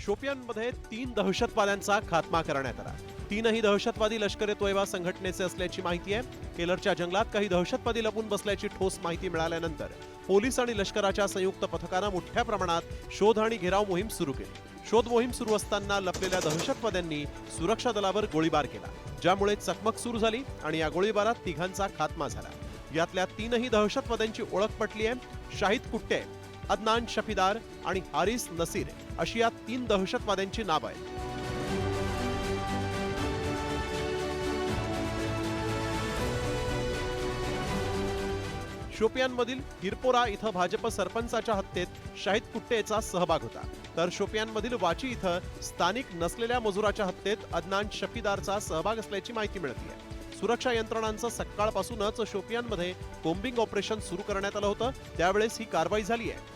शोपियानमध्ये 3 दहशतवाद्यांचा खात्मा करण्यात आला। तीनही दहशतवादी लष्कर-ए-तोयबा संघटनेचे असल्याची माहिती आहे। केलरच्या जंगलात काही दहशतवादी लपून बसल्याची ठोस माहिती मिळाल्यानंतर पोलीस आणि लष्कराच्या संयुक्त पथकानं मोठ्या प्रमाणात शोध आणि घेराव मोहीम सुरू केली। शोध मोहीम सुरू असताना लपलेल्या दहशतवाद्यांनी सुरक्षा दलावर गोळीबार केला, ज्यामुळे चकमक सुरू झाली आणि या गोळीबारात तिघांचा खात्मा झाला। यातल्या तीनही दहशतवाद्यांची ओळख पटली आहे। शाहिद कुट्टे, अदनान शफीदार आणि हारिस नसीर अशी या 3 दहशतवाद्यांची नावं आहेत। शोपियानमधील हिरपोरा इथं भाजप सरपंचाच्या हत्येत शाहिद कुट्टेचा सहभाग होता, तर शोपियानमधील वाची इथं स्थानिक नसलेल्या मजुराच्या हत्येत अदनान शफीदारचा सहभाग असल्याची माहिती मिळते आहे। सुरक्षा यंत्रणांचं सकाळपासूनच शोपियानमध्ये कोम्बिंग ऑपरेशन सुरू करण्यात आलं होतं, त्यावेळेस ही कारवाई झाली आहे।